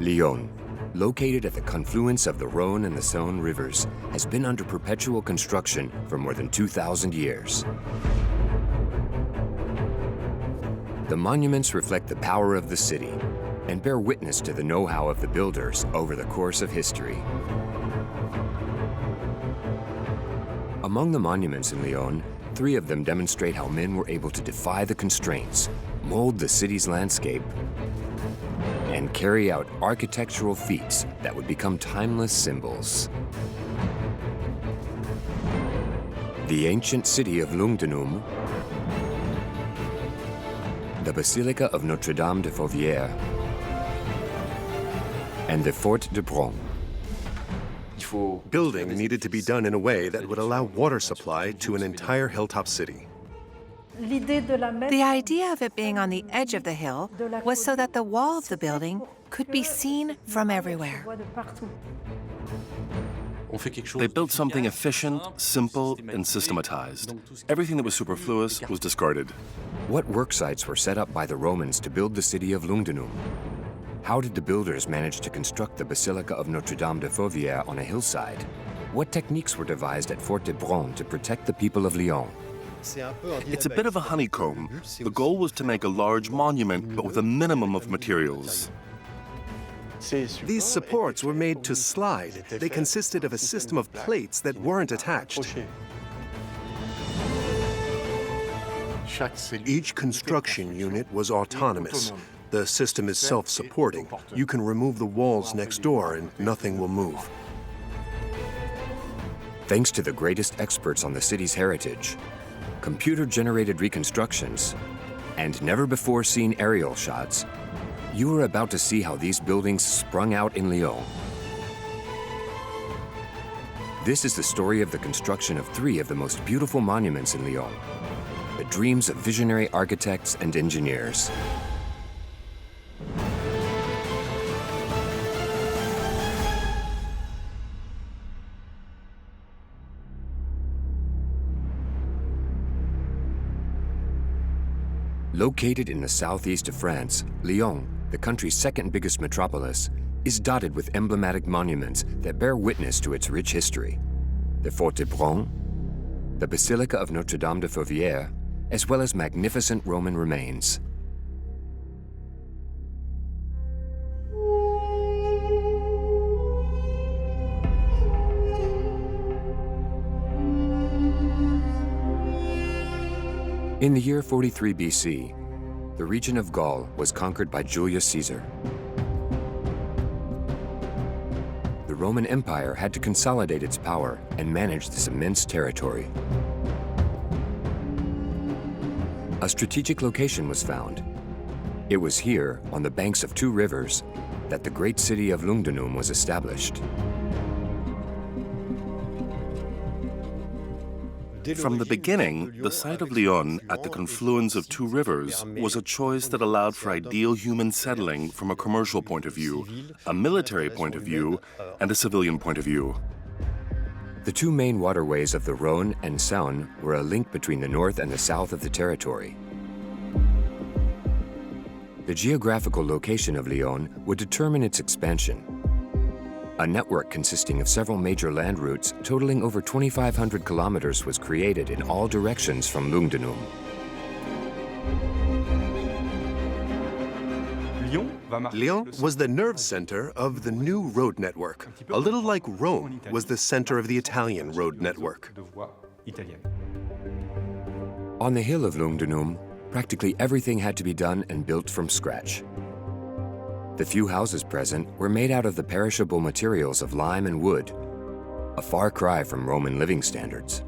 Lyon, located at the confluence of the Rhône and the Saône rivers, has been under perpetual construction for more than 2,000 years. The monuments reflect the power of the city and bear witness to the know-how of the builders over the course of history. Among the monuments in Lyon, 3 of them demonstrate how men were able to defy the constraints, mold the city's landscape, and carry out architectural feats that would become timeless symbols. The ancient city of Lugdunum, the Basilica of Notre-Dame de Fourvière, and the Fort de Bron. Building needed to be done in a way that would allow water supply to an entire hilltop city. The idea of it being on the edge of the hill was so that the wall of the building could be seen from everywhere. They built something efficient, simple, and systematized. Everything that was superfluous was discarded. What work sites were set up by the Romans to build the city of Lugdunum? How did the builders manage to construct the Basilica of Notre-Dame de Fourvière on a hillside? What techniques were devised at Fort de Bron to protect the people of Lyon? It's a bit of a honeycomb. The goal was to make a large monument, but with a minimum of materials. These supports were made to slide. They consisted of a system of plates that weren't attached. Each construction unit was autonomous. The system is self-supporting. You can remove the walls next door and nothing will move. Thanks to the greatest experts on the city's heritage, computer-generated reconstructions, and never-before-seen aerial shots, you are about to see how these buildings sprung out in Lyon. This is the story of the construction of 3 of the most beautiful monuments in Lyon, the dreams of visionary architects and engineers. Located in the southeast of France, Lyon, the country's second biggest metropolis, is dotted with emblematic monuments that bear witness to its rich history. The Fort de Bron, the Basilica of Notre-Dame de Fourvière, as well as magnificent Roman remains. In the year 43 BC, the region of Gaul was conquered by Julius Caesar. The Roman Empire had to consolidate its power and manage this immense territory. A strategic location was found. It was here, on the banks of 2 rivers, that the great city of Lugdunum was established. From the beginning, the site of Lyon at the confluence of 2 rivers was a choice that allowed for ideal human settling from a commercial point of view, a military point of view, and a civilian point of view. The 2 main waterways of the Rhône and Saône were a link between the north and the south of the territory. The geographical location of Lyon would determine its expansion. A network consisting of several major land routes totaling over 2,500 kilometers was created in all directions from Lugdunum. Lyon was the nerve center of the new road network, a little like Rome was the center of the Italian road network. On the hill of Lugdunum, practically everything had to be done and built from scratch. The few houses present were made out of the perishable materials of lime and wood, a far cry from Roman living standards.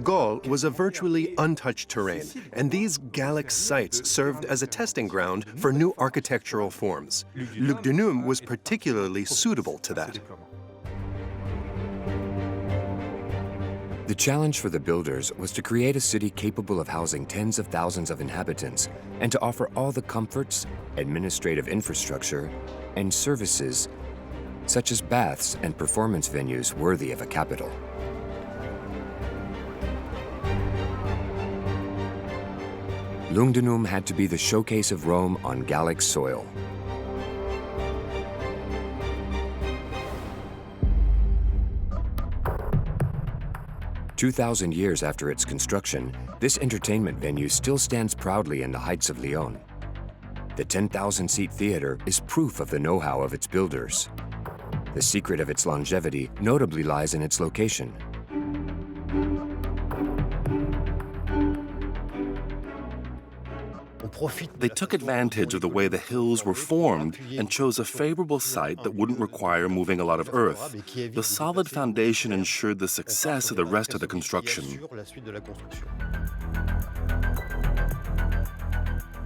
Gaul was a virtually untouched terrain, and these Gallic sites served as a testing ground for new architectural forms. Lugdunum was particularly suitable to that. The challenge for the builders was to create a city capable of housing tens of thousands of inhabitants and to offer all the comforts, administrative infrastructure, and services, such as baths and performance venues worthy of a capital. Lugdunum had to be the showcase of Rome on Gallic soil. 2,000 years after its construction, this entertainment venue still stands proudly in the heights of Lyon. The 10,000-seat theater is proof of the know-how of its builders. The secret of its longevity notably lies in its location. They took advantage of the way the hills were formed and chose a favorable site that wouldn't require moving a lot of earth. The solid foundation ensured the success of the rest of the construction.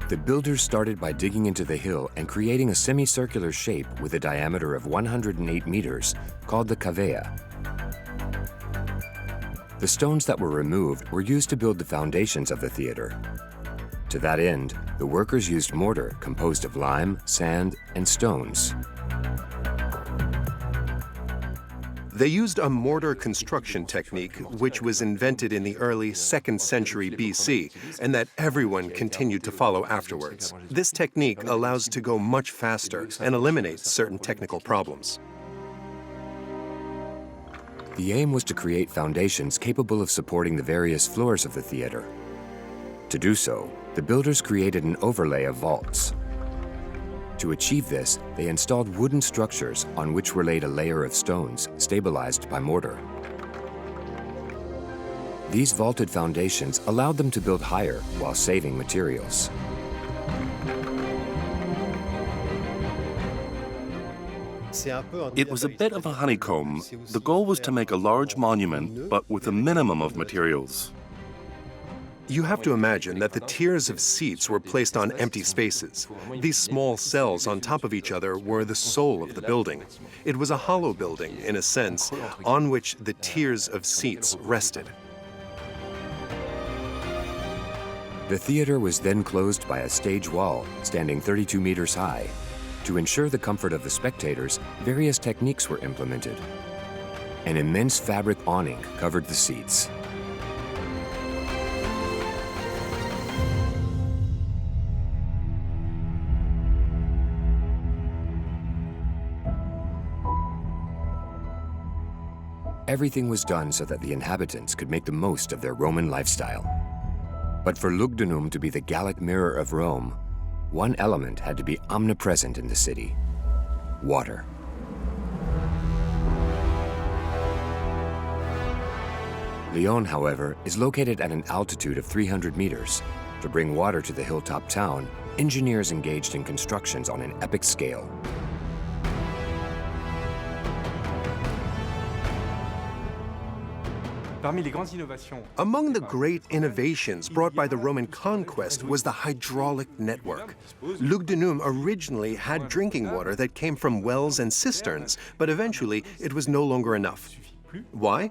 The builders started by digging into the hill and creating a semicircular shape with a diameter of 108 meters, called the cavea. The stones that were removed were used to build the foundations of the theater. To that end, the workers used mortar composed of lime, sand, and stones. They used a mortar construction technique which was invented in the early 2nd century BC and that everyone continued to follow afterwards. This technique allows to go much faster and eliminates certain technical problems. The aim was to create foundations capable of supporting the various floors of the theater. To do so, the builders created an overlay of vaults. To achieve this, they installed wooden structures on which were laid a layer of stones, stabilized by mortar. These vaulted foundations allowed them to build higher while saving materials. It was a bit of a honeycomb. The goal was to make a large monument, but with a minimum of materials. You have to imagine that the tiers of seats were placed on empty spaces. These small cells on top of each other were the soul of the building. It was a hollow building, in a sense, on which the tiers of seats rested. The theater was then closed by a stage wall standing 32 meters high. To ensure the comfort of the spectators, various techniques were implemented. An immense fabric awning covered the seats. Everything was done so that the inhabitants could make the most of their Roman lifestyle. But for Lugdunum to be the Gallic mirror of Rome, one element had to be omnipresent in the city: water. Lyon, however, is located at an altitude of 300 meters. To bring water to the hilltop town, engineers engaged in constructions on an epic scale. Among the great innovations brought by the Roman conquest was the hydraulic network. Lugdunum originally had drinking water that came from wells and cisterns, but eventually it was no longer enough. Why?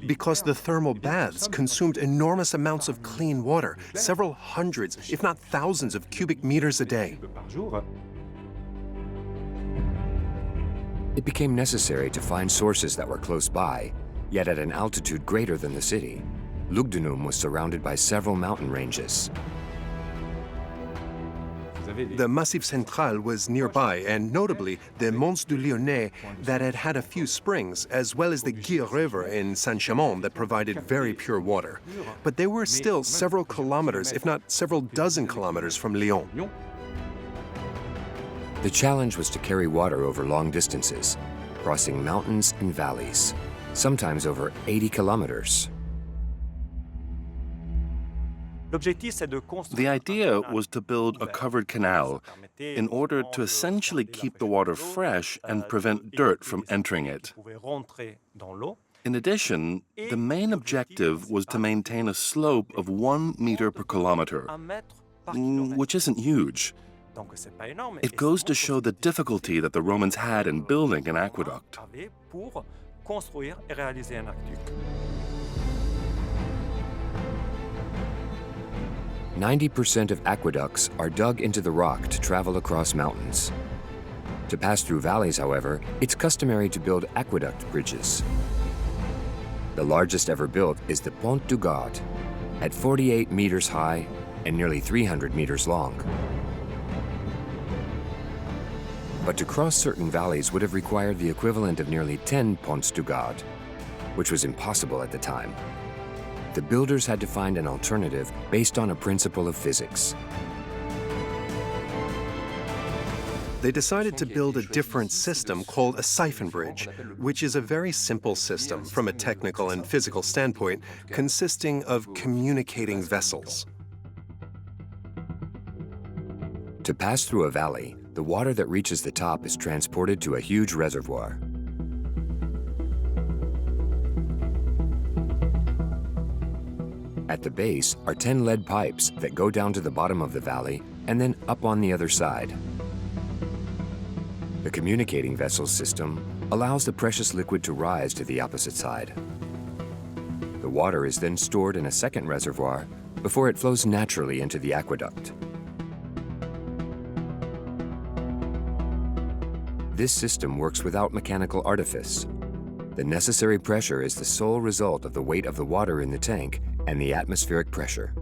Because the thermal baths consumed enormous amounts of clean water, several hundreds, if not thousands of cubic meters a day. It became necessary to find sources that were close by, yet at an altitude greater than the city. Lugdunum was surrounded by several mountain ranges. The Massif Central was nearby, and notably the Monts du Lyonnais that had had a few springs, as well as the Guye River in Saint-Chamond that provided very pure water. But they were still several kilometers, if not several dozen kilometers from Lyon. The challenge was to carry water over long distances, crossing mountains and valleys, sometimes over 80 kilometers. The idea was to build a covered canal in order to essentially keep the water fresh and prevent dirt from entering it. In addition, the main objective was to maintain a slope of 1 meter per kilometer, which isn't huge. It goes to show the difficulty that the Romans had in building an aqueduct. 90% of aqueducts are dug into the rock to travel across mountains. To pass through valleys, however, it's customary to build aqueduct bridges. The largest ever built is the Pont du Gard, at 48 meters high and nearly 300 meters long. But to cross certain valleys would have required the equivalent of nearly 10 Ponts du Gard, which was impossible at the time. the builders had to find an alternative based on a principle of physics. They decided to build a different system called a siphon bridge, which is a very simple system from a technical and physical standpoint, consisting of communicating vessels. To pass through a valley, the water that reaches the top is transported to a huge reservoir. At the base are 10 lead pipes that go down to the bottom of the valley and then up on the other side. The communicating vessel system allows the precious liquid to rise to the opposite side. The water is then stored in a second reservoir before it flows naturally into the aqueduct. This system works without mechanical artifice. The necessary pressure is the sole result of the weight of the water in the tank and the atmospheric pressure.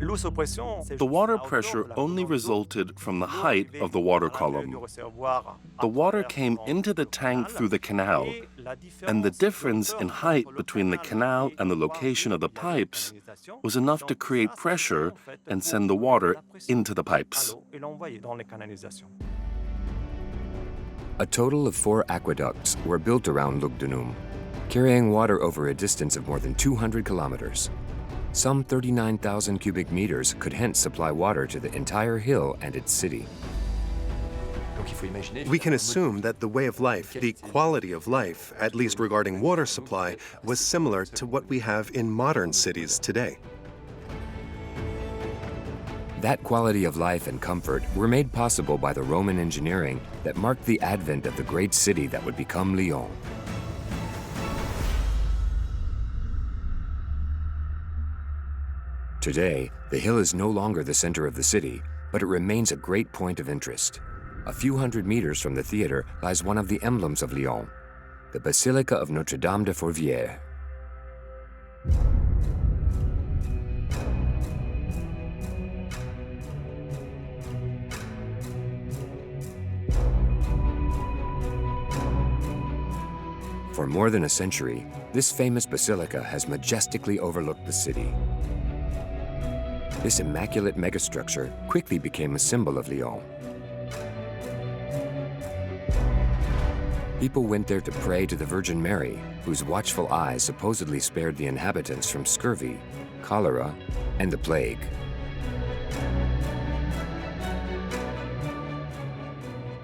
The water pressure only resulted from the height of the water column. The water came into the tank through the canal, and the difference in height between the canal and the location of the pipes was enough to create pressure and send the water into the pipes. A total of 4 aqueducts were built around Lugdunum, carrying water over a distance of more than 200 kilometers. Some 39,000 cubic meters could hence supply water to the entire hill and its city. We can assume that the way of life, the quality of life, at least regarding water supply, was similar to what we have in modern cities today. That quality of life and comfort were made possible by the Roman engineering that marked the advent of the great city that would become Lyon. Today, the hill is no longer the center of the city, but it remains a great point of interest. A few hundred meters from the theater lies one of the emblems of Lyon, the Basilica of Notre-Dame de Fourvière. For more than a century, this famous basilica has majestically overlooked the city. This immaculate megastructure quickly became a symbol of Lyon. People went there to pray to the Virgin Mary, whose watchful eyes supposedly spared the inhabitants from scurvy, cholera, and the plague.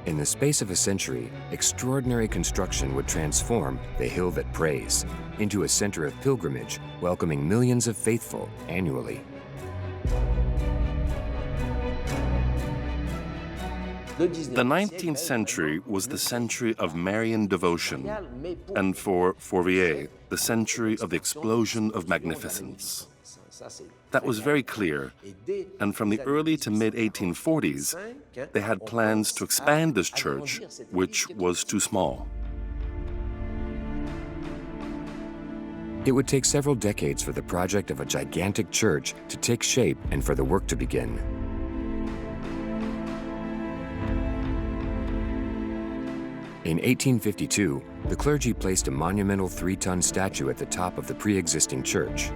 In the space of a century, extraordinary construction would transform the hill that prays into a center of pilgrimage, welcoming millions of faithful annually. The 19th century was the century of Marian devotion, and for Fourvière, the century of the explosion of magnificence. That was very clear, and from the early to mid-1840s, they had plans to expand this church, which was too small. It would take several decades for the project of a gigantic church to take shape and for the work to begin. In 1852, the clergy placed a monumental 3-ton statue at the top of the pre-existing church.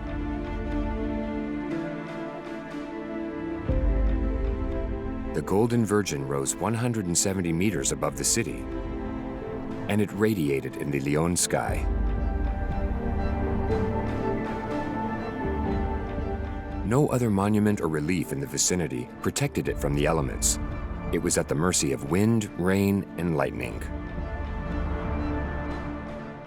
The Golden Virgin rose 170 meters above the city, and it radiated in the Lyon sky. No other monument or relief in the vicinity protected it from the elements. It was at the mercy of wind, rain, and lightning.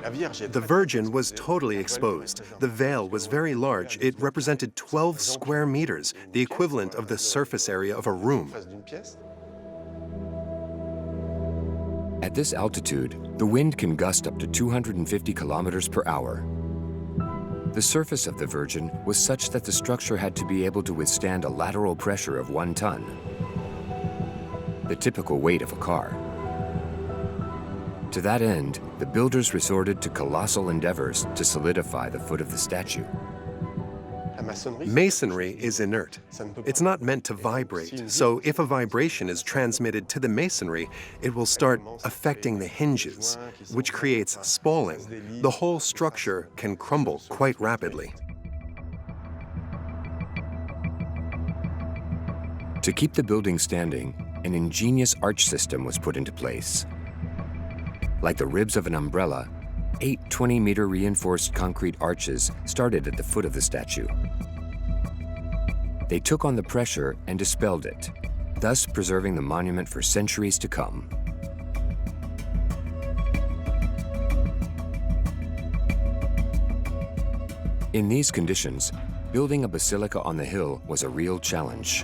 The Virgin was totally exposed. The veil was very large. It represented 12 square meters, the equivalent of the surface area of a room. At this altitude, the wind can gust up to 250 kilometers per hour. The surface of the Virgin was such that the structure had to be able to withstand a lateral pressure of 1 ton, the typical weight of a car. To that end, the builders resorted to colossal endeavors to solidify the foot of the statue. Masonry is inert. It's not meant to vibrate, so if a vibration is transmitted to the masonry, it will start affecting the hinges, which creates spalling. The whole structure can crumble quite rapidly. To keep the building standing, an ingenious arch system was put into place. Like the ribs of an umbrella, 8 20-meter reinforced concrete arches started at the foot of the statue. They took on the pressure and dispelled it, thus preserving the monument for centuries to come. In these conditions, building a basilica on the hill was a real challenge.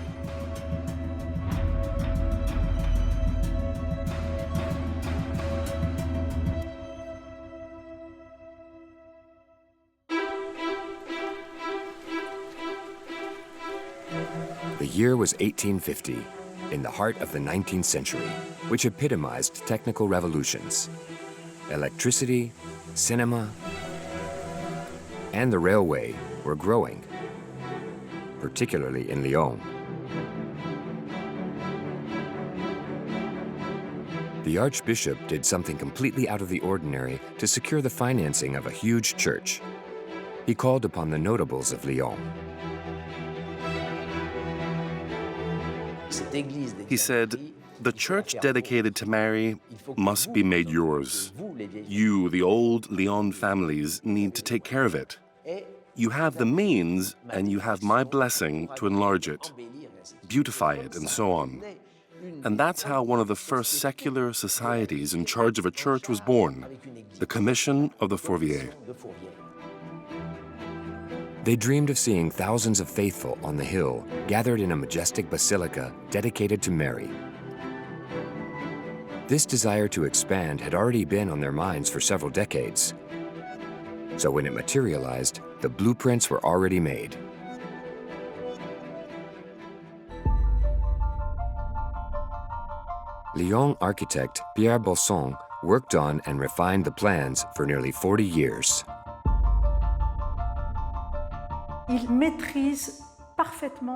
The year was 1850, in the heart of the 19th century, which epitomized technical revolutions. Electricity, cinema, and the railway were growing, particularly in Lyon. The Archbishop did something completely out of the ordinary to secure the financing of a huge church. He called upon the notables of Lyon. He said, "The church dedicated to Mary must be made yours. You, the old Lyon families, need to take care of it. You have the means, and you have my blessing to enlarge it, beautify it, and so on." And that's how one of the first secular societies in charge of a church was born, the Commission of the Fourvière. They dreamed of seeing thousands of faithful on the hill, gathered in a majestic basilica dedicated to Mary. This desire to expand had already been on their minds for several decades. So when it materialized, the blueprints were already made. Lyon architect Pierre Bosson worked on and refined the plans for nearly 40 years.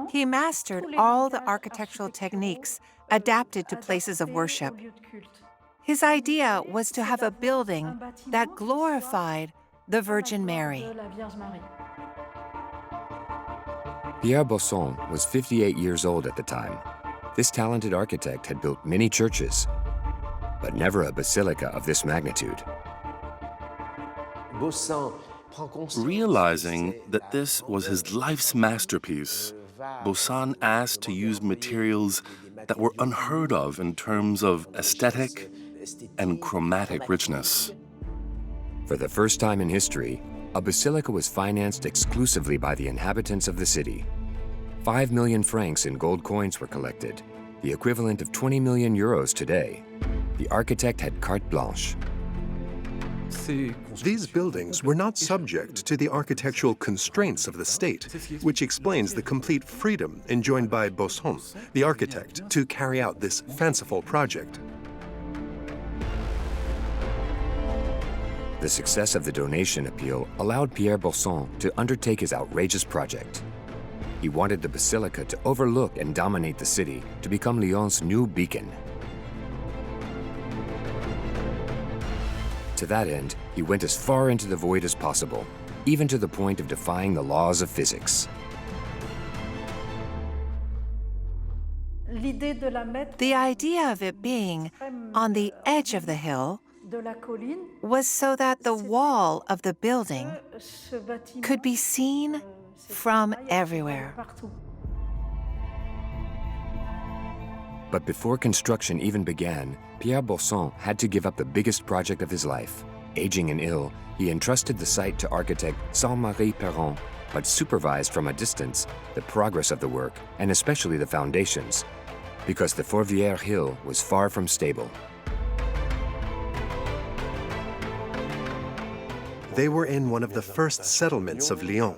He mastered all the architectural techniques adapted to places of worship. His idea was to have a building that glorified the Virgin Mary. Pierre Bosson was 58 years old at the time. This talented architect had built many churches, but never a basilica of this magnitude. Realizing that this was his life's masterpiece, Bosson asked to use materials that were unheard of in terms of aesthetic and chromatic richness. For the first time in history, a basilica was financed exclusively by the inhabitants of the city. 5 million francs in gold coins were collected, the equivalent of 20 million euros today. The architect had carte blanche. These buildings were not subject to the architectural constraints of the state, which explains the complete freedom enjoyed by Bosson, the architect, to carry out this fanciful project. The success of the donation appeal allowed Pierre Bosson to undertake his outrageous project. He wanted the basilica to overlook and dominate the city, to become Lyon's new beacon. To that end, he went as far into the void as possible, even to the point of defying the laws of physics. The idea of it being on the edge of the hill was so that the wall of the building could be seen from everywhere. But before construction even began, Pierre Bosson had to give up the biggest project of his life. Aging and ill, he entrusted the site to architect Saint-Marie Perron, but supervised from a distance the progress of the work, and especially the foundations, because the Fourvière hill was far from stable. They were in one of the first settlements of Lyon.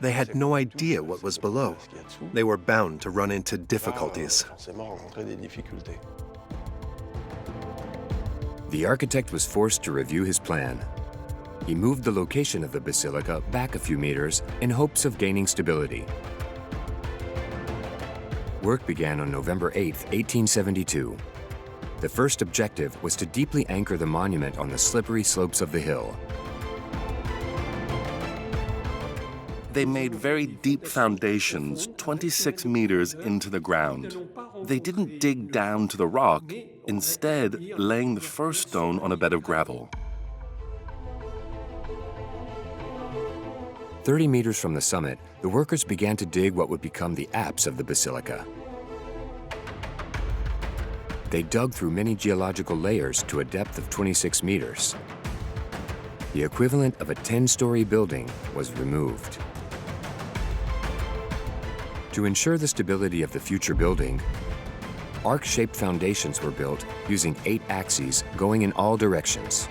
They had no idea what was below. They were bound to run into difficulties. The architect was forced to review his plan. He moved the location of the basilica back a few meters in hopes of gaining stability. Work began on November 8, 1872. The first objective was to deeply anchor the monument on the slippery slopes of the hill. They made very deep foundations, 26 meters into the ground. They didn't dig down to the rock, instead laying the first stone on a bed of gravel. 30 meters from the summit, the workers began to dig what would become the apse of the basilica. They dug through many geological layers to a depth of 26 meters. The equivalent of a 10-story building was removed. To ensure the stability of the future building, arc-shaped foundations were built using 8 axes going in all directions.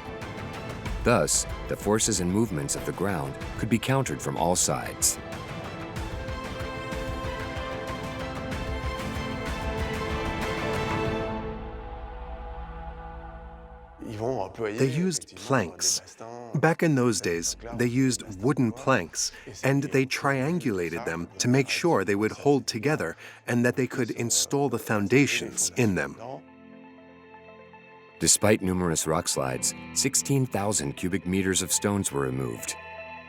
Thus, the forces and movements of the ground could be countered from all sides. They used planks. Back in those days, they used wooden planks, and they triangulated them to make sure they would hold together and that they could install the foundations in them. Despite numerous rock slides, 16,000 cubic meters of stones were removed,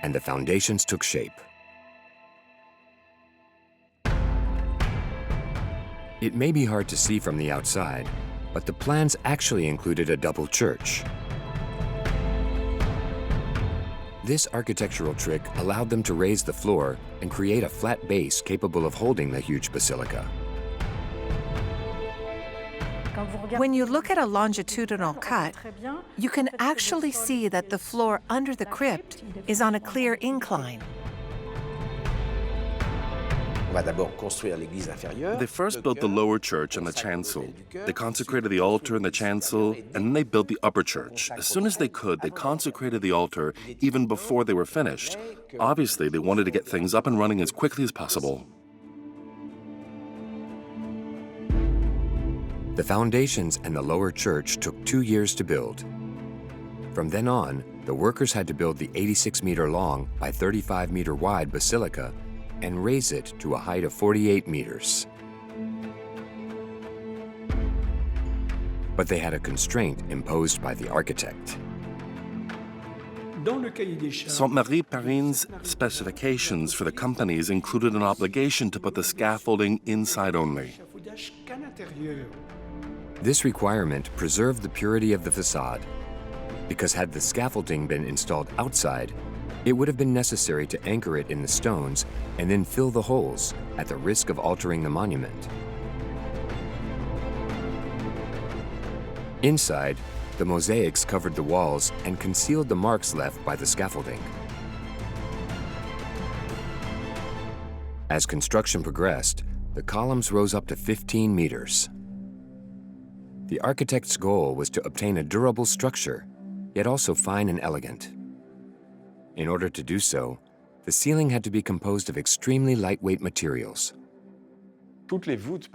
and the foundations took shape. It may be hard to see from the outside, but the plans actually included a double church. This architectural trick allowed them to raise the floor and create a flat base capable of holding the huge basilica. When you look at a longitudinal cut, you can actually see that the floor under the crypt is on a clear incline. They first built the lower church and the chancel. They consecrated the altar and the chancel, and then they built the upper church. As soon as they could, they consecrated the altar even before they were finished. Obviously, they wanted to get things up and running as quickly as possible. The foundations and the lower church took 2 years to build. From then on, the workers had to build the 86-meter long by 35-meter wide basilica and raise it to a height of 48 meters. But they had a constraint imposed by the architect. Sainte-Marie Perrine's specifications for the companies included an obligation to put the scaffolding inside only. This requirement preserved the purity of the facade, because had the scaffolding been installed outside, it would have been necessary to anchor it in the stones and then fill the holes at the risk of altering the monument. Inside, the mosaics covered the walls and concealed the marks left by the scaffolding. As construction progressed, the columns rose up to 15 meters. The architect's goal was to obtain a durable structure, yet also fine and elegant. In order to do so, the ceiling had to be composed of extremely lightweight materials.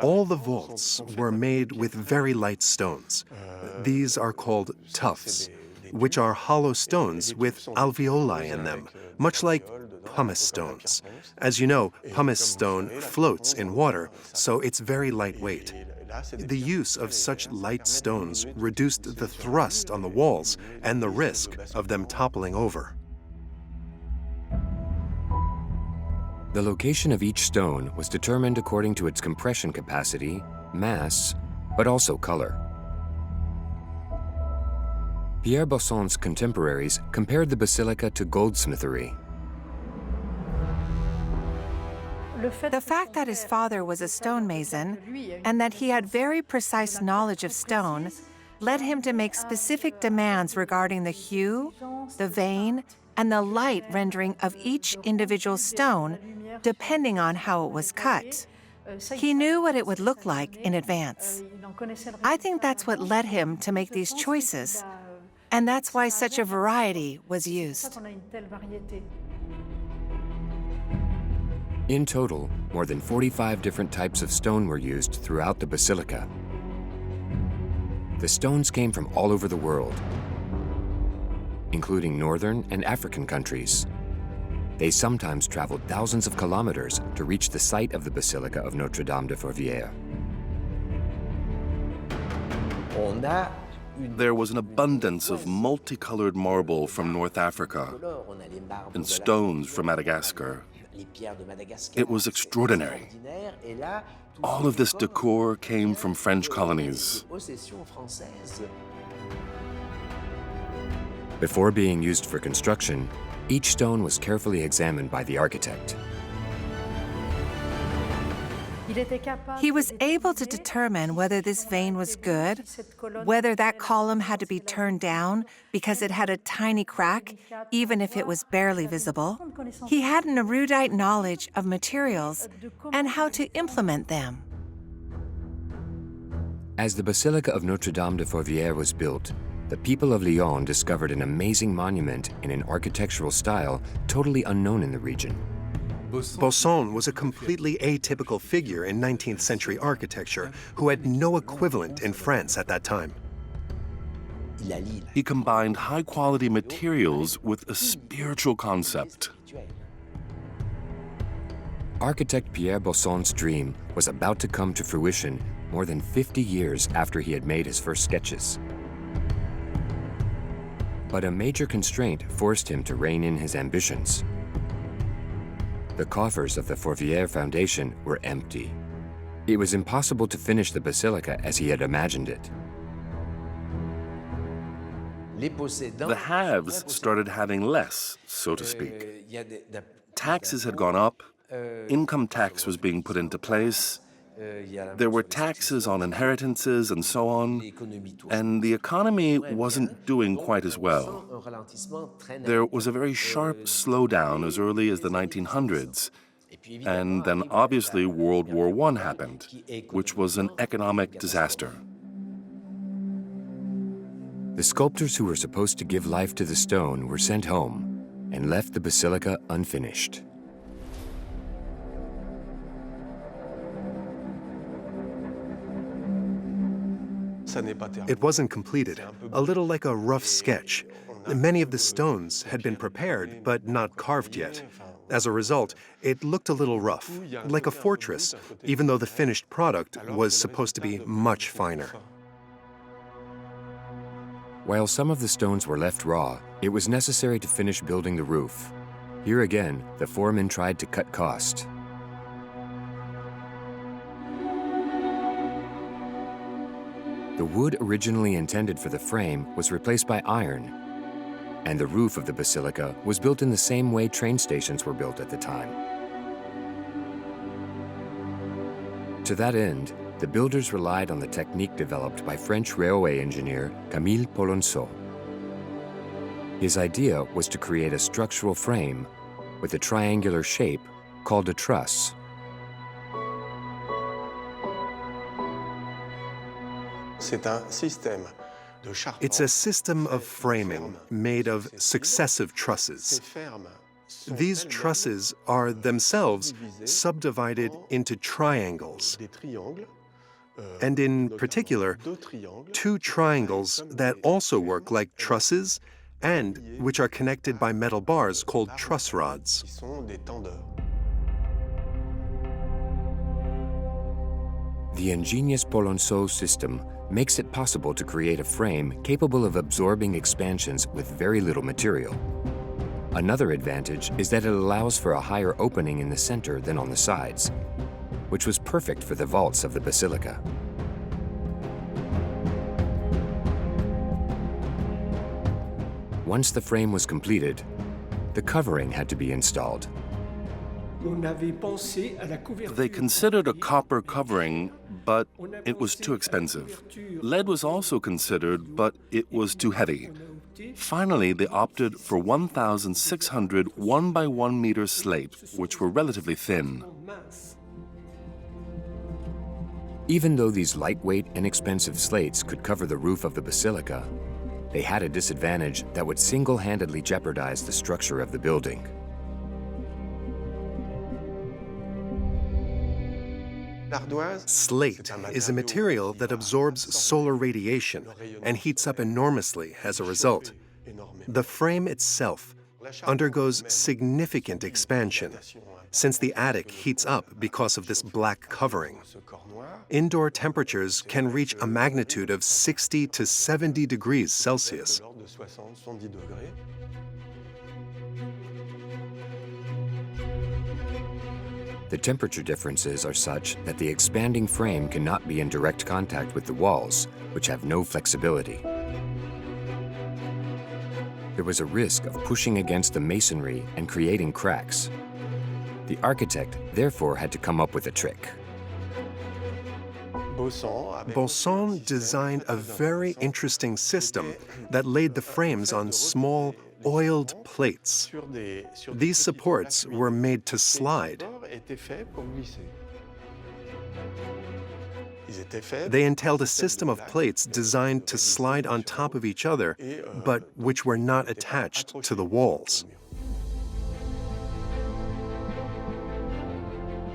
All the vaults were made with very light stones. These are called tufts, which are hollow stones with alveoli in them, much like pumice stones. As you know, pumice stone floats in water, so it's very lightweight. The use of such light stones reduced the thrust on the walls and the risk of them toppling over. The location of each stone was determined according to its compression capacity, mass, but also color. Pierre Bosson's contemporaries compared the basilica to goldsmithery. The fact that his father was a stonemason and that he had very precise knowledge of stone led him to make specific demands regarding the hue, the vein, and the light rendering of each individual stone, depending on how it was cut. He knew what it would look like in advance. I think that's what led him to make these choices, and that's why such a variety was used. In total, more than 45 different types of stone were used throughout the basilica. The stones came from all over the world, including northern and African countries. They sometimes traveled thousands of kilometers to reach the site of the Basilica of Notre-Dame de Fourvière. There was an abundance of multicolored marble from North Africa and stones from Madagascar. It was extraordinary. All of this decor came from French colonies. Before being used for construction, each stone was carefully examined by the architect. He was able to determine whether this vein was good, whether that column had to be turned down because it had a tiny crack, even if it was barely visible. He had an erudite knowledge of materials and how to implement them. As the Basilica of Notre-Dame de Fourvière was built, the people of Lyon discovered an amazing monument in an architectural style totally unknown in the region. Bossan was a completely atypical figure in 19th century architecture who had no equivalent in France at that time. He combined high-quality materials with a spiritual concept. Architect Pierre Bossan's dream was about to come to fruition more than 50 years after he had made his first sketches. But a major constraint forced him to rein in his ambitions. The coffers of the Fourvière foundation were empty. It was impossible to finish the basilica as he had imagined it. The haves started having less, so to speak. Taxes had gone up, income tax was being put into place, there were taxes on inheritances and so on, and the economy wasn't doing quite as well. There was a very sharp slowdown as early as the 1900s, and then obviously World War I happened, which was an economic disaster. The sculptors who were supposed to give life to the stone were sent home and left the basilica unfinished. It wasn't completed, a little like a rough sketch. Many of the stones had been prepared, but not carved yet. As a result, it looked a little rough, like a fortress, even though the finished product was supposed to be much finer. While some of the stones were left raw, it was necessary to finish building the roof. Here again, the foreman tried to cut cost. The wood originally intended for the frame was replaced by iron, and the roof of the basilica was built in the same way train stations were built at the time. To that end, the builders relied on the technique developed by French railway engineer Camille Polonceau. His idea was to create a structural frame with a triangular shape called a truss. It's a system of framing made of successive trusses. These trusses are themselves subdivided into triangles, and in particular, two triangles that also work like trusses and which are connected by metal bars called truss rods. The ingenious Polonceau system makes it possible to create a frame capable of absorbing expansions with very little material. Another advantage is that it allows for a higher opening in the center than on the sides, which was perfect for the vaults of the basilica. Once the frame was completed, the covering had to be installed. They considered a copper covering, but it was too expensive. Lead was also considered, but it was too heavy. Finally, they opted for 1,600 1-by-1 meter slates, which were relatively thin. Even though these lightweight, inexpensive slates could cover the roof of the basilica, they had a disadvantage that would single-handedly jeopardize the structure of the building. Slate is a material that absorbs solar radiation and heats up enormously as a result. The frame itself undergoes significant expansion, since the attic heats up because of this black covering. Indoor temperatures can reach a magnitude of 60 to 70 degrees Celsius. The temperature differences are such that the expanding frame cannot be in direct contact with the walls, which have no flexibility. There was a risk of pushing against the masonry and creating cracks. The architect therefore had to come up with a trick. Bausson designed a very interesting system that laid the frames on small, oiled plates. These supports were made to slide. They entailed a system of plates designed to slide on top of each other, but which were not attached to the walls.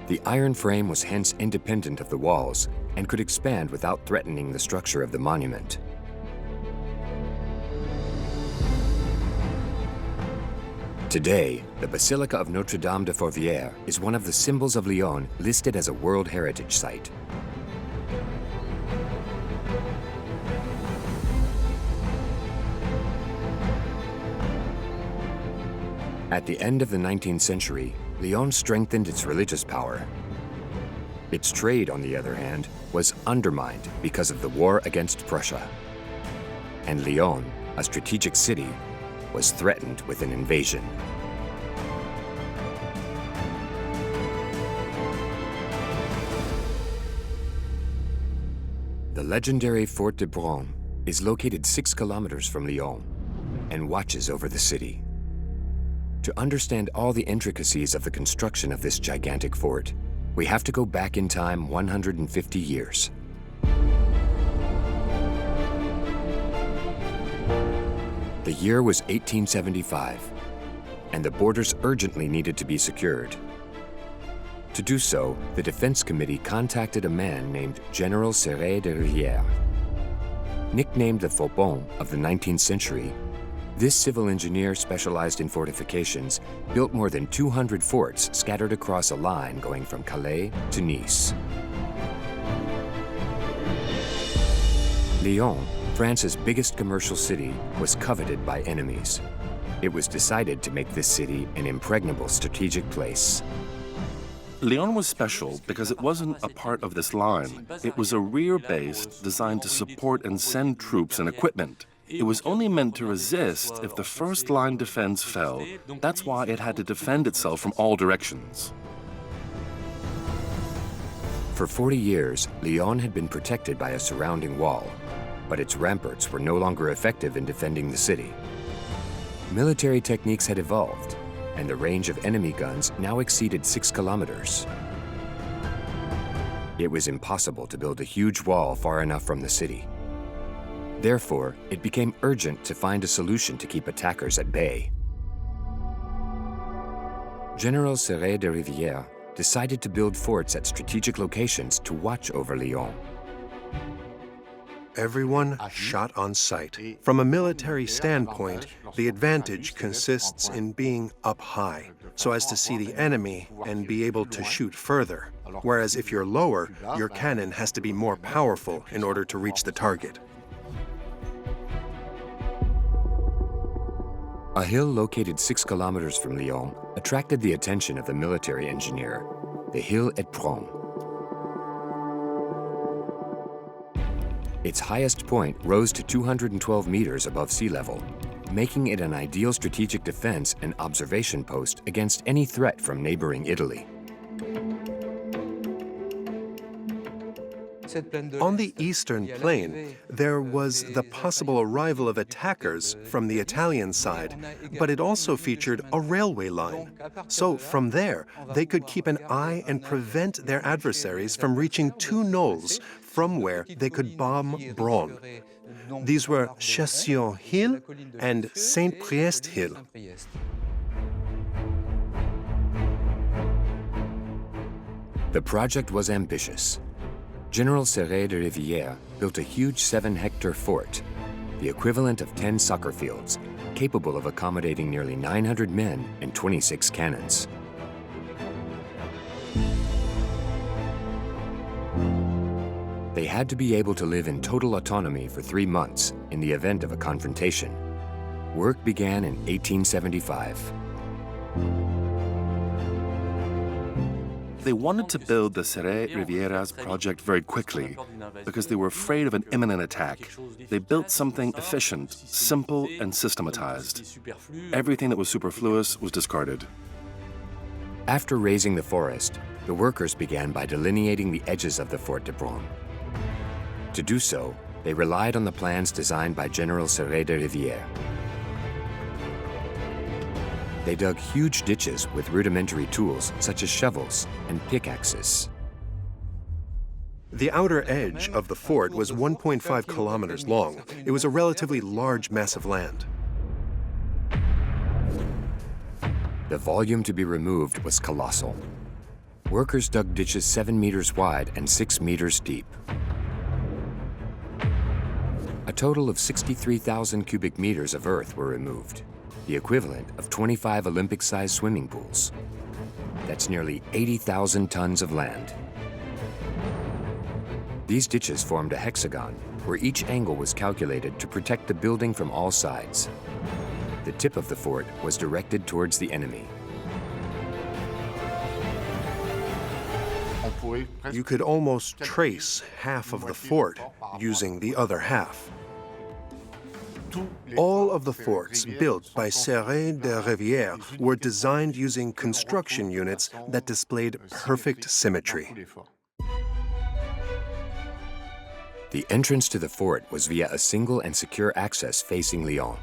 The iron frame was hence independent of the walls and could expand without threatening the structure of the monument. Today, the Basilica of Notre-Dame de Fourvière is one of the symbols of Lyon listed as a World Heritage Site. At the end of the 19th century, Lyon strengthened its religious power. Its trade, on the other hand, was undermined because of the war against Prussia. And Lyon, a strategic city, was threatened with an invasion. The legendary Fort de Bron is located 6 kilometers from Lyon and watches over the city. To understand all the intricacies of the construction of this gigantic fort, we have to go back in time 150 years. The year was 1875, and the borders urgently needed to be secured. To do so, the Defense Committee contacted a man named General Serret de Rivière. Nicknamed the Faucon of the 19th century, this civil engineer specialized in fortifications built more than 200 forts scattered across a line going from Calais to Nice. Lyon, France's biggest commercial city, was coveted by enemies. It was decided to make this city an impregnable strategic place. Lyon was special because it wasn't a part of this line. It was a rear base designed to support and send troops and equipment. It was only meant to resist if the first line defense fell. That's why it had to defend itself from all directions. For 40 years, Lyon had been protected by a surrounding wall, but its ramparts were no longer effective in defending the city. Military techniques had evolved, and the range of enemy guns now exceeded 6 kilometers. It was impossible to build a huge wall far enough from the city. Therefore, it became urgent to find a solution to keep attackers at bay. General Serret de Rivière decided to build forts at strategic locations to watch over Lyon. Everyone shot on sight. From a military standpoint, the advantage consists in being up high, so as to see the enemy and be able to shoot further. Whereas if you're lower, your cannon has to be more powerful in order to reach the target. A hill located 6 kilometers from Lyon attracted the attention of the military engineer, the hill at Bron. Its highest point rose to 212 meters above sea level, making it an ideal strategic defense and observation post against any threat from neighboring Italy. On the eastern plain, there was the possible arrival of attackers from the Italian side, but it also featured a railway line. So from there, they could keep an eye and prevent their adversaries from reaching 2 knolls from where they could bomb Bron. These were Chassion Hill and Saint-Priest Hill. The project was ambitious. General Serret de Rivière built a huge 7-hectare fort, the equivalent of 10 soccer fields, capable of accommodating nearly 900 men and 26 cannons. They had to be able to live in total autonomy for 3 months in the event of a confrontation. Work began in 1875. They wanted to build the Serre Rivieras project very quickly because they were afraid of an imminent attack. They built something efficient, simple, and systematized. Everything that was superfluous was discarded. After raising the forest, the workers began by delineating the edges of the Fort de Bron. To do so, they relied on the plans designed by General Serre de Rivière. They dug huge ditches with rudimentary tools such as shovels and pickaxes. The outer edge of the fort was 1.5 kilometers long. It was a relatively large mass of land. The volume to be removed was colossal. Workers dug ditches 7 meters wide and 6 meters deep. A total of 63,000 cubic meters of earth were removed, the equivalent of 25 Olympic-sized swimming pools. That's nearly 80,000 tons of land. These ditches formed a hexagon, where each angle was calculated to protect the building from all sides. The tip of the fort was directed towards the enemy. You could almost trace half of the fort using the other half. All of the forts built by Serre de Rivière were designed using construction units that displayed perfect symmetry. The entrance to the fort was via a single and secure access facing Lyon.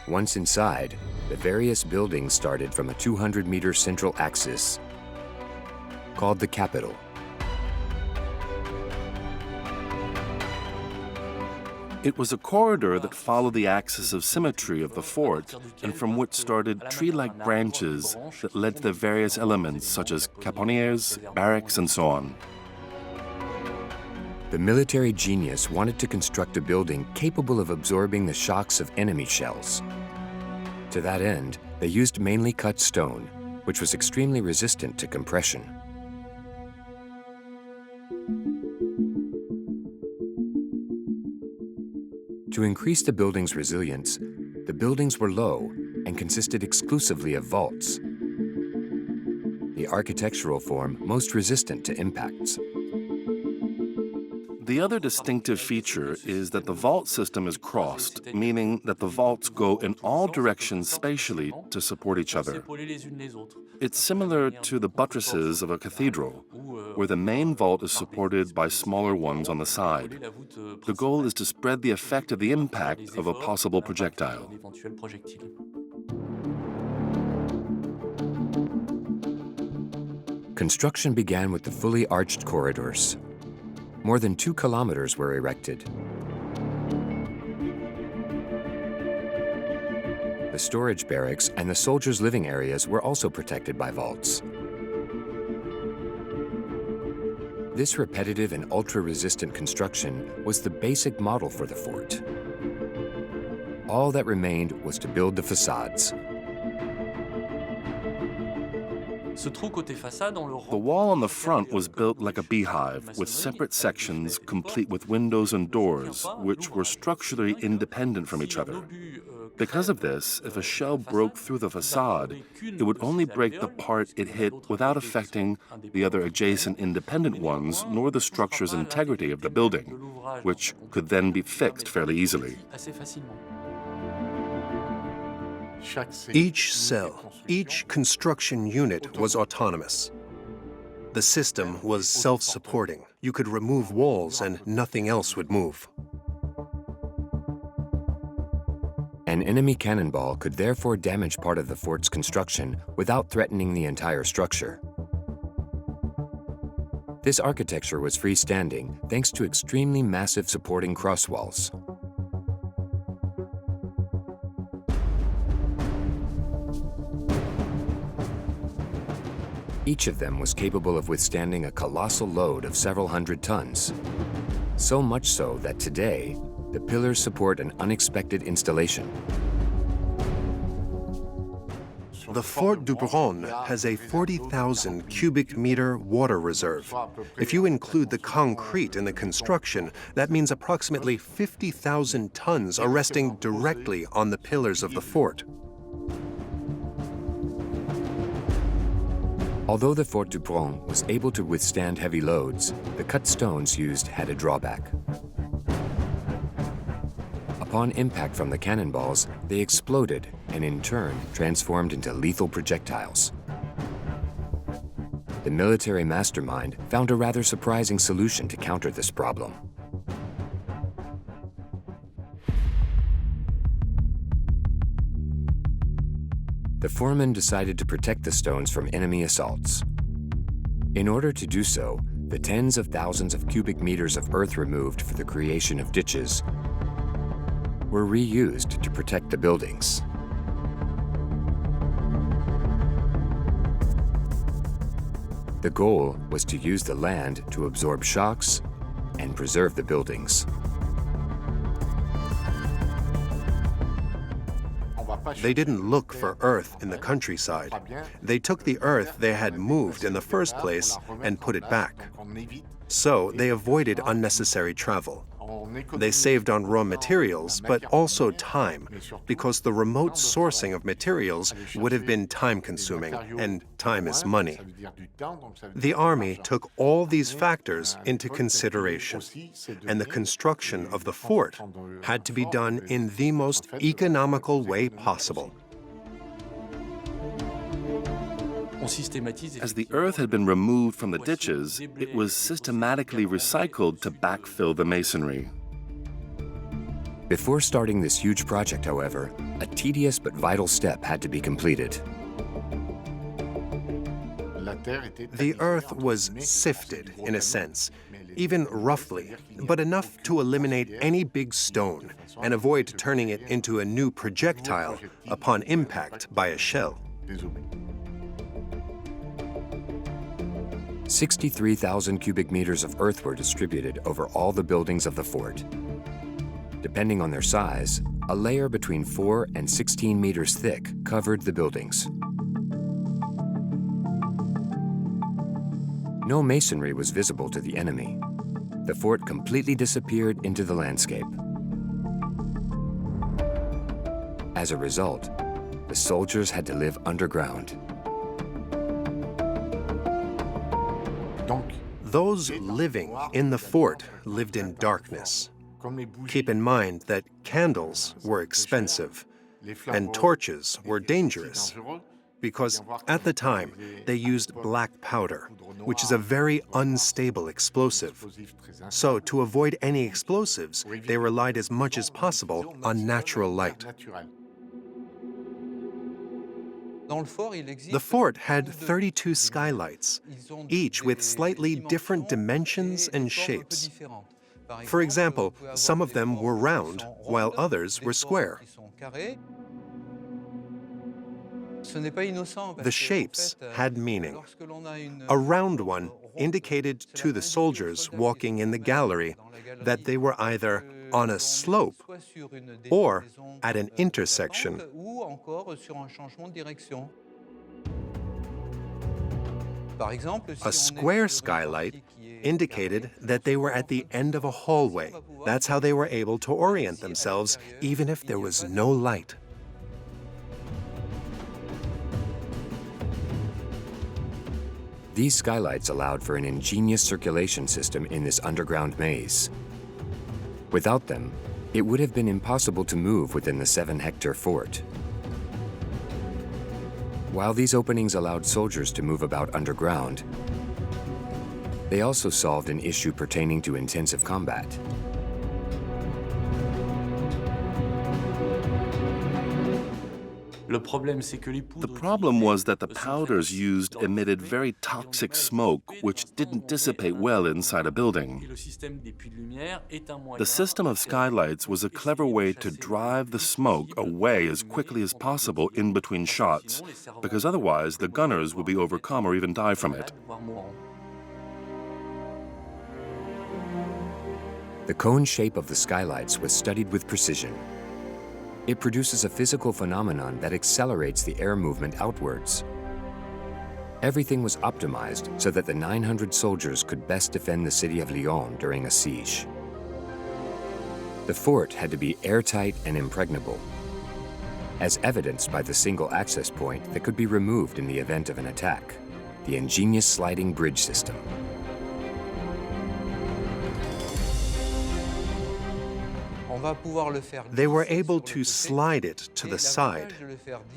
Once inside, the various buildings started from a 200-meter central axis called the capital. It was a corridor that followed the axis of symmetry of the fort and from which started tree-like branches that led to the various elements such as caponnières, barracks, and so on. The military genius wanted to construct a building capable of absorbing the shocks of enemy shells. To that end, they used mainly cut stone, which was extremely resistant to compression. To increase the building's resilience, the buildings were low and consisted exclusively of vaults, the architectural form most resistant to impacts. The other distinctive feature is that the vault system is crossed, meaning that the vaults go in all directions spatially to support each other. It's similar to the buttresses of a cathedral, where the main vault is supported by smaller ones on the side. The goal is to spread the effect of the impact of a possible projectile. Construction began with the fully arched corridors. More than 2 kilometers were erected. The storage barracks and the soldiers' living areas were also protected by vaults. This repetitive and ultra-resistant construction was the basic model for the fort. All that remained was to build the facades. The wall on the front was built like a beehive, with separate sections complete with windows and doors, which were structurally independent from each other. Because of this, if a shell broke through the facade, it would only break the part it hit without affecting the other adjacent independent ones, nor the structure's integrity of the building, which could then be fixed fairly easily. Each cell, each construction unit was autonomous. The system was self-supporting. You could remove walls and nothing else would move. An enemy cannonball could therefore damage part of the fort's construction without threatening the entire structure. This architecture was freestanding thanks to extremely massive supporting cross walls. Each of them was capable of withstanding a colossal load of several hundred tons. So much so that today, the pillars support an unexpected installation. The Fort de Bron has a 40,000 cubic meter water reserve. If you include the concrete in the construction, that means approximately 50,000 tons are resting directly on the pillars of the fort. Although the Fort de Bron was able to withstand heavy loads, the cut stones used had a drawback. Upon impact from the cannonballs, they exploded and in turn transformed into lethal projectiles. The military mastermind found a rather surprising solution to counter this problem. The foreman decided to protect the stones from enemy assaults. In order to do so, the tens of thousands of cubic meters of earth removed for the creation of ditches were reused to protect the buildings. The goal was to use the land to absorb shocks and preserve the buildings. They didn't look for earth in the countryside. They took the earth they had moved in the first place and put it back. So they avoided unnecessary travel. They saved on raw materials, but also time, because the remote sourcing of materials would have been time-consuming, and time is money. The army took all these factors into consideration, and the construction of the fort had to be done in the most economical way possible. As the earth had been removed from the ditches, it was systematically recycled to backfill the masonry. Before starting this huge project, however, a tedious but vital step had to be completed. The earth was sifted, in a sense, even roughly, but enough to eliminate any big stone and avoid turning it into a new projectile upon impact by a shell. 63,000 cubic meters of earth were distributed over all the buildings of the fort. Depending on their size, a layer between 4 and 16 meters thick covered the buildings. No masonry was visible to the enemy. The fort completely disappeared into the landscape. As a result, the soldiers had to live underground. Those living in the fort lived in darkness. Keep in mind that candles were expensive and torches were dangerous because at the time they used black powder, which is a very unstable explosive. So to avoid any explosives, they relied as much as possible on natural light. The fort had 32 skylights, each with slightly different dimensions and shapes. For example, some of them were round, while others were square. The shapes had meaning. A round one indicated to the soldiers walking in the gallery that they were either on a slope or at an intersection. A square skylight indicated that they were at the end of a hallway. That's how they were able to orient themselves, even if there was no light. These skylights allowed for an ingenious circulation system in this underground maze. Without them, it would have been impossible to move within the 7-hectare fort. While these openings allowed soldiers to move about underground, they also solved an issue pertaining to intensive combat. The problem was that the powders used emitted very toxic smoke, which didn't dissipate well inside a building. The system of skylights was a clever way to drive the smoke away as quickly as possible in between shots, because otherwise the gunners would be overcome or even die from it. The cone shape of the skylights was studied with precision. It produces a physical phenomenon that accelerates the air movement outwards. Everything was optimized so that the 900 soldiers could best defend the city of Lyon during a siege. The fort had to be airtight and impregnable, as evidenced by the single access point that could be removed in the event of an attack. the ingenious sliding bridge system. They were able to slide it to the side,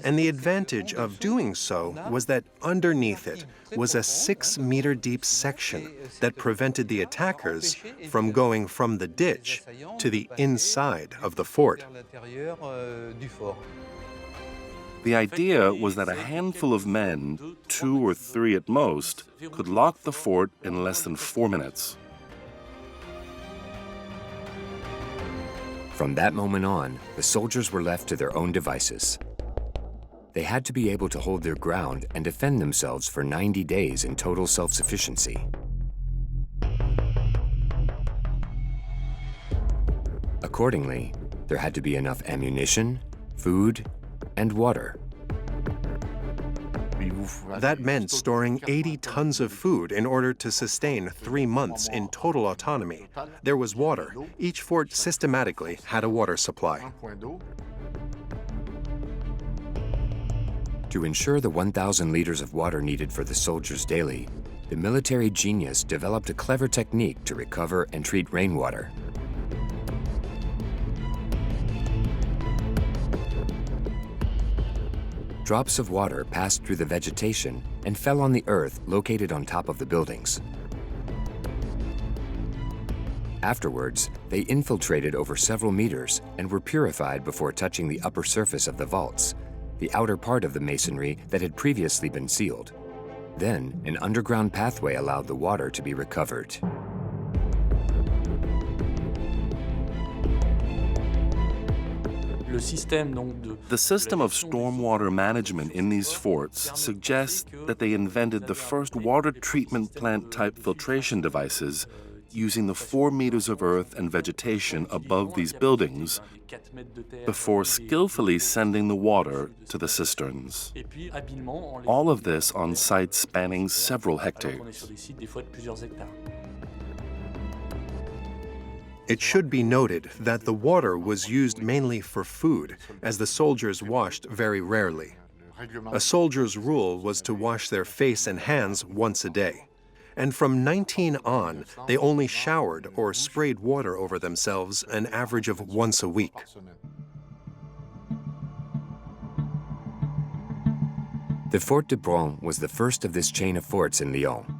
and the advantage of doing so was that underneath it was a 6-meter deep section that prevented the attackers from going from the ditch to the inside of the fort. The idea was that a handful of men, 2 or 3 at most, could lock the fort in less than 4 minutes. From that moment on, the soldiers were left to their own devices. They had to be able to hold their ground and defend themselves for 90 days in total self-sufficiency. Accordingly, there had to be enough ammunition, food, and water. That meant storing 80 tons of food in order to sustain 3 months in total autonomy. There was water. Each fort systematically had a water supply. To ensure the 1,000 liters of water needed for the soldiers daily, the military genius developed a clever technique to recover and treat rainwater. Drops of water passed through the vegetation and fell on the earth located on top of the buildings. Afterwards, they infiltrated over several meters and were purified before touching the upper surface of the vaults, the outer part of the masonry that had previously been sealed. Then, an underground pathway allowed the water to be recovered. The system of stormwater management in these forts suggests that they invented the first water treatment plant type filtration devices using the 4 meters of earth and vegetation above these buildings before skillfully sending the water to the cisterns. All of this on sites spanning several hectares. It should be noted that the water was used mainly for food, as the soldiers washed very rarely. A soldier's rule was to wash their face and hands once a day. And from 19 on, they only showered or sprayed water over themselves an average of once a week. The Fort de Bron was the first of this chain of forts in Lyon.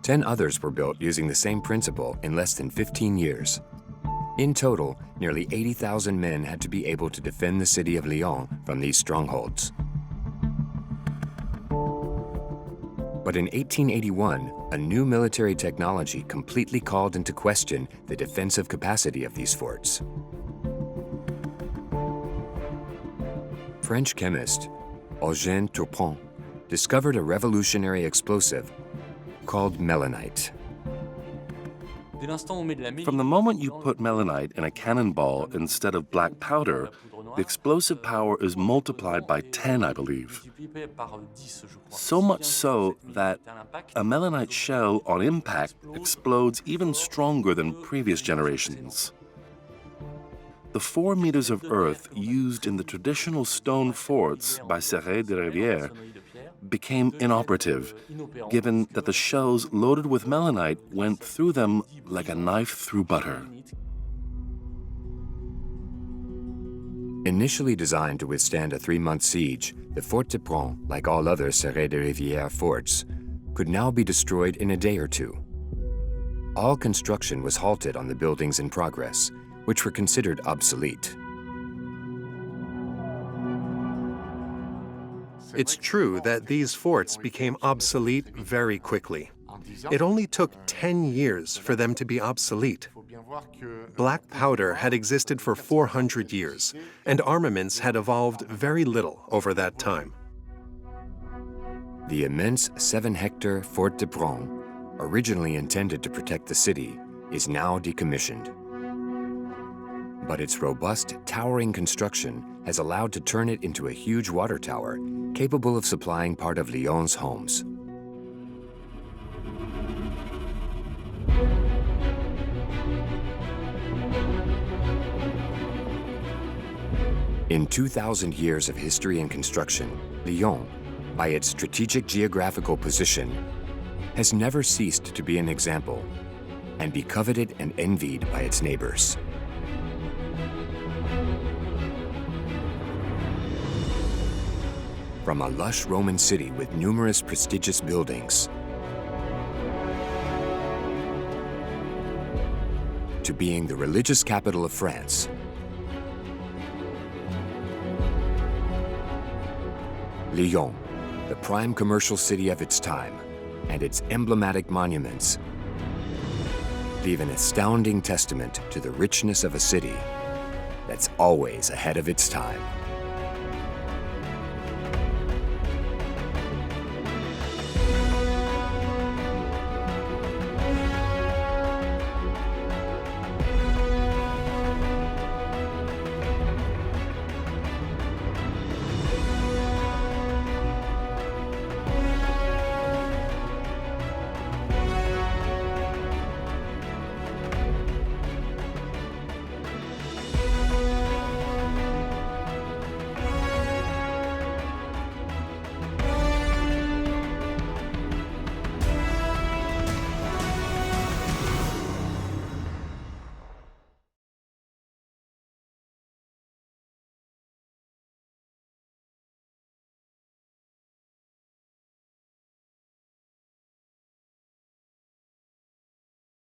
10 others were built using the same principle in less than 15 years. In total, nearly 80,000 men had to be able to defend the city of Lyon from these strongholds. But in 1881, a new military technology completely called into question the defensive capacity of these forts. French chemist Eugène Tourpin discovered a revolutionary explosive called melinite. From the moment you put melinite in a cannonball instead of black powder, the explosive power is multiplied by 10, I believe. So much so that a melinite shell on impact explodes even stronger than previous generations. The 4 meters of earth used in the traditional stone forts by Serret de Rivière became inoperative, given that the shells loaded with melinite went through them like a knife through butter. Initially designed to withstand a 3-month siege, the Fort de Bron, like all other Serret de Rivière forts, could now be destroyed in a day or two. All construction was halted on the buildings in progress, which were considered obsolete. It's true that these forts became obsolete very quickly. It only took 10 years for them to be obsolete. Black powder had existed for 400 years, and armaments had evolved very little over that time. The immense 7-hectare Fort de Bron, originally intended to protect the city, is now decommissioned. But its robust, towering construction has allowed to turn it into a huge water tower, capable of supplying part of Lyon's homes. In 2,000 years of history and construction, Lyon, by its strategic geographical position, has never ceased to be an example and be coveted and envied by its neighbors. From a lush Roman city with numerous prestigious buildings, to being the religious capital of France, Lyon, the prime commercial city of its time, and its emblematic monuments leave an astounding testament to the richness of a city that's always ahead of its time.